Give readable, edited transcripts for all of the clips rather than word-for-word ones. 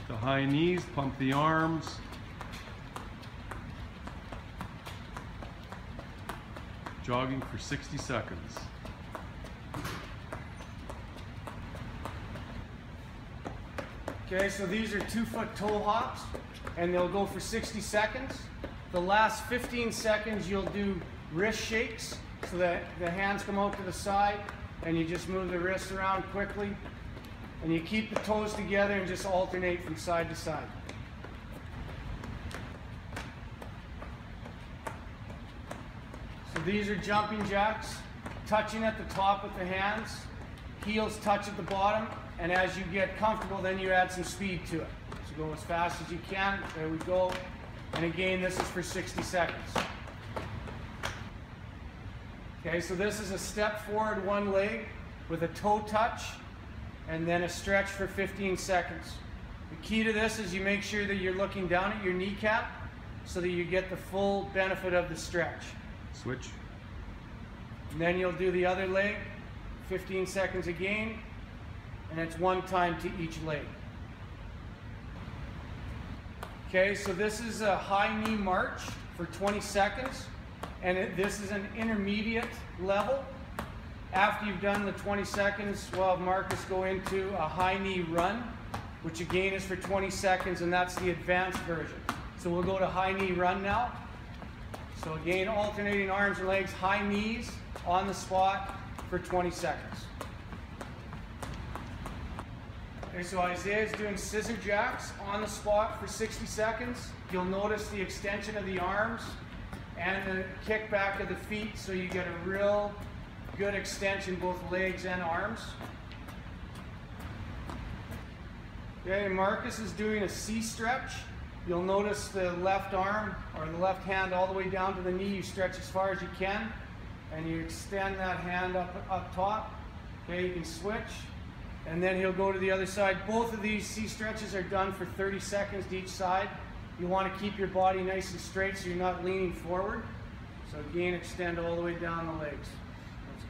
The high knees, pump the arms. Jogging for 60 seconds. Okay, so these are 2-foot toe hops, and they'll go for 60 seconds. The last 15 seconds you'll do wrist shakes, so that the hands come out to the side, and you just move the wrists around quickly, and you keep the toes together and just alternate from side to side. So these are jumping jacks, touching at the top with the hands, heels touch at the bottom, and as you get comfortable, then you add some speed to it. So go as fast as you can. There we go. And again, this is for 60 seconds. Okay, so this is a step forward one leg with a toe touch and then a stretch for 15 seconds. The key to this is you make sure that you're looking down at your kneecap so that you get the full benefit of the stretch. Switch. And then you'll do the other leg, 15 seconds again, and it's one time to each leg. Okay, so this is a high knee march for 20 seconds, and this is an intermediate level. After you've done the 20 seconds, we'll have Marcus go into a high knee run, which again is for 20 seconds, and that's the advanced version. So we'll go to high knee run now. So again, alternating arms and legs, high knees on the spot for 20 seconds. Okay, so Isaiah's doing scissor jacks on the spot for 60 seconds. You'll notice the extension of the arms and the kick back of the feet, so you get a real good extension, both legs and arms. Okay, Marcus is doing a C stretch. You'll notice the left arm or the left hand all the way down to the knee. You stretch as far as you can, and you extend that hand up top. Okay, you can switch. And then he'll go to the other side. Both of these C stretches are done for 30 seconds to each side. You want to keep your body nice and straight so you're not leaning forward. So again, extend all the way down the legs. That's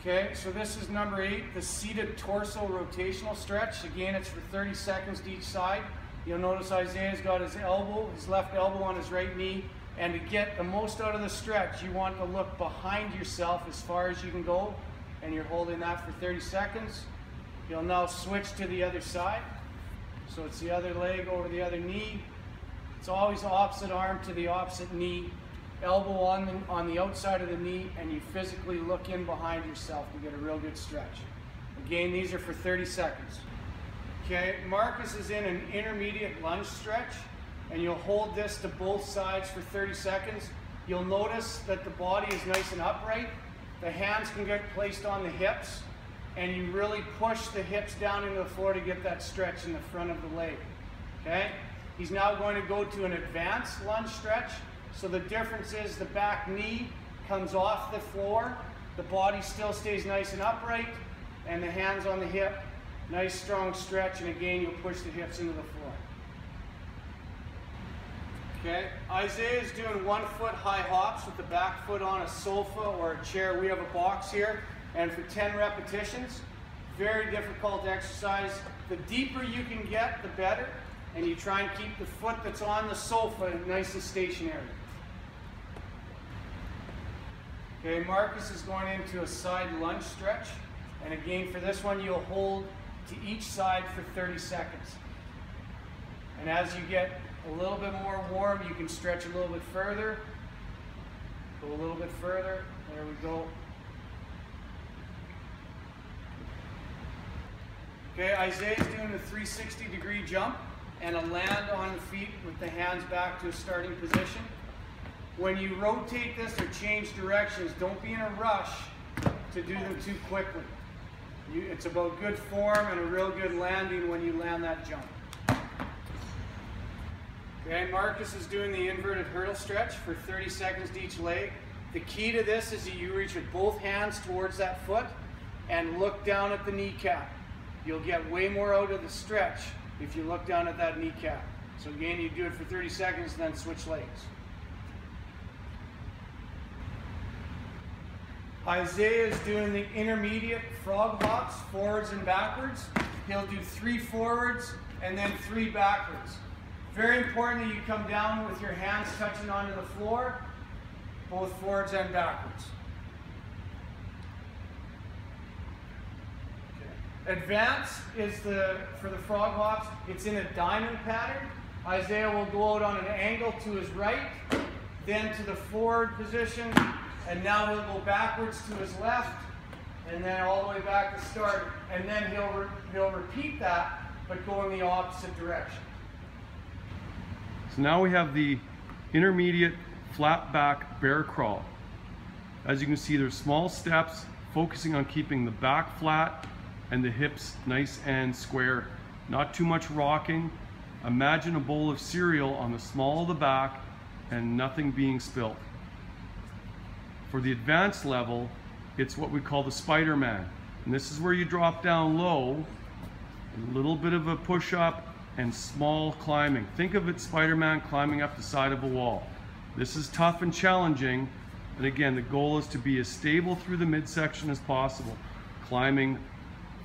good. Okay, so this is number 8, the seated torso rotational stretch. Again, it's for 30 seconds to each side. You'll notice Isaiah's got his elbow, his left elbow on his right knee. And to get the most out of the stretch, you want to look behind yourself as far as you can go. And you're holding that for 30 seconds. You'll now switch to the other side. So it's the other leg over the other knee. It's always opposite arm to the opposite knee. Elbow on the outside of the knee, and you physically look in behind yourself to get a real good stretch. Again, these are for 30 seconds. Okay, Marcus is in an intermediate lunge stretch, and you'll hold this to both sides for 30 seconds. You'll notice that the body is nice and upright. The hands can get placed on the hips, and you really push the hips down into the floor to get that stretch in the front of the leg. Okay? He's now going to go to an advanced lunge stretch. So the difference is the back knee comes off the floor, the body still stays nice and upright, and the hands on the hip, nice strong stretch, and again you'll push the hips into the floor. Okay, Isaiah is doing 1-foot high hops with the back foot on a sofa or a chair. We have a box here, and for 10 repetitions. Very difficult exercise. The deeper you can get, the better, and you try and keep the foot that's on the sofa nice and stationary. Okay, Marcus is going into a side lunge stretch, and again for this one you'll hold to each side for 30 seconds. And as you get a little bit more warm, you can stretch a little bit further. Go a little bit further. There we go. Okay, Isaiah's doing a 360-degree jump and a land on the feet with the hands back to a starting position. When you rotate this or change directions, don't be in a rush to do them too quickly. It's about good form and a real good landing when you land that jump. Okay, Marcus is doing the inverted hurdle stretch for 30 seconds to each leg. The key to this is that you reach with both hands towards that foot and look down at the kneecap. You'll get way more out of the stretch if you look down at that kneecap. So again, you do it for 30 seconds and then switch legs. Isaiah is doing the intermediate frog hops, forwards and backwards. he'll do 3 forwards and then 3 backwards. Very important that you come down with your hands touching onto the floor, both forwards and backwards. Okay. Advance is for the frog hops, it's in a diamond pattern. Isaiah will go out on an angle to his right, then to the forward position, and now he'll go backwards to his left, and then all the way back to start, and then he'll repeat that, but go in the opposite direction. So now we have the intermediate flat back bear crawl. As you can see, there's small steps focusing on keeping the back flat and the hips nice and square. Not too much rocking. Imagine a bowl of cereal on the small of the back and nothing being spilt. For the advanced level, it's what we call the Spider-Man. And this is where you drop down low, a little bit of a push-up and small climbing. Think of it Spider-Man climbing up the side of a wall. This is tough and challenging, and again, the goal is to be as stable through the midsection as possible, climbing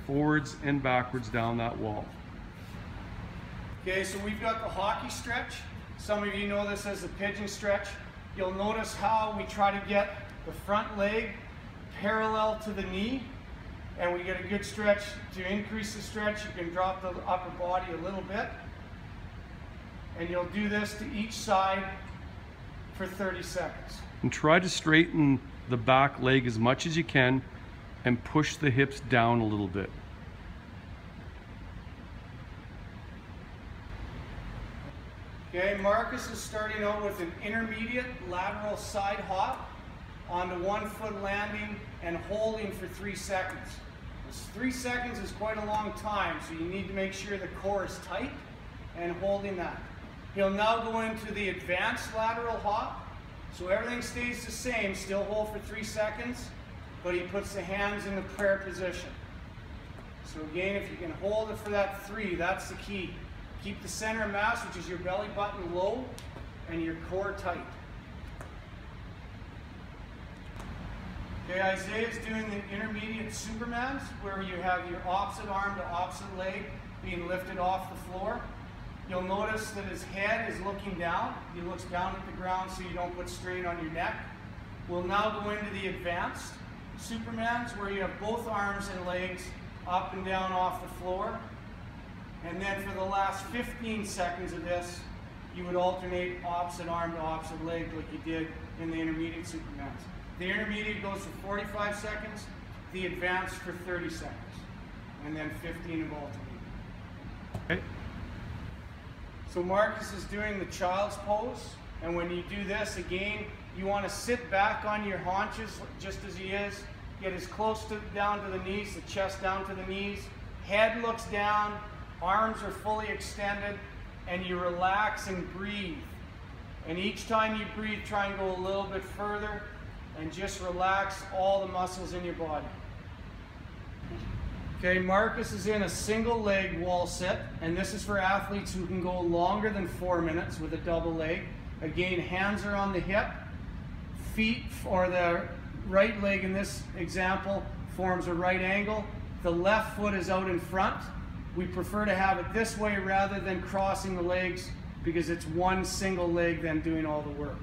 forwards and backwards down that wall. Okay, so we've got the hockey stretch. Some of you know this as the pigeon stretch. You'll notice how we try to get the front leg parallel to the knee, and we get a good stretch. To increase the stretch, you can drop the upper body a little bit, and you'll do this to each side for 30 seconds. And try to straighten the back leg as much as you can and push the hips down a little bit. Okay, Marcus is starting out with an intermediate lateral side hop onto 1 foot landing and holding for 3 seconds. This 3 seconds is quite a long time, so you need to make sure the core is tight and holding that. He'll now go into the advanced lateral hop, so everything stays the same, still hold for 3 seconds, but he puts the hands in the prayer position. So again, if you can hold it for that 3, that's the key. Keep the center of mass, which is your belly button, low and your core tight. Okay, Isaiah's doing the intermediate Supermans, where you have your opposite arm to opposite leg being lifted off the floor. You'll notice that his head is looking down. He looks down at the ground so you don't put strain on your neck. We'll now go into the advanced Supermans, where you have both arms and legs up and down off the floor. And then for the last 15 seconds of this, you would alternate opposite arm to opposite leg like you did in the intermediate Supermans. The intermediate goes for 45 seconds, the advanced for 30 seconds, and then 15 of alternating. Okay. So Marcus is doing the child's pose, and when you do this, again, you want to sit back on your haunches just as he is, get as close down to the knees, the chest down to the knees, head looks down, arms are fully extended, and you relax and breathe. And each time you breathe, try and go a little bit further and just relax all the muscles in your body. Okay, Marcus is in a single leg wall sit, and this is for athletes who can go longer than 4 minutes with a double leg. Again, hands are on the hip, feet, or the right leg in this example forms a right angle. The left foot is out in front. We prefer to have it this way rather than crossing the legs, because it's one single leg then doing all the work.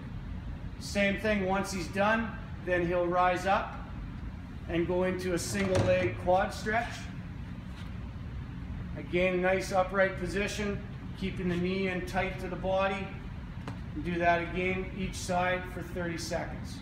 Same thing, once he's done, then he'll rise up and go into a single leg quad stretch. Again, nice upright position, keeping the knee in tight to the body. Do that again each side for 30 seconds.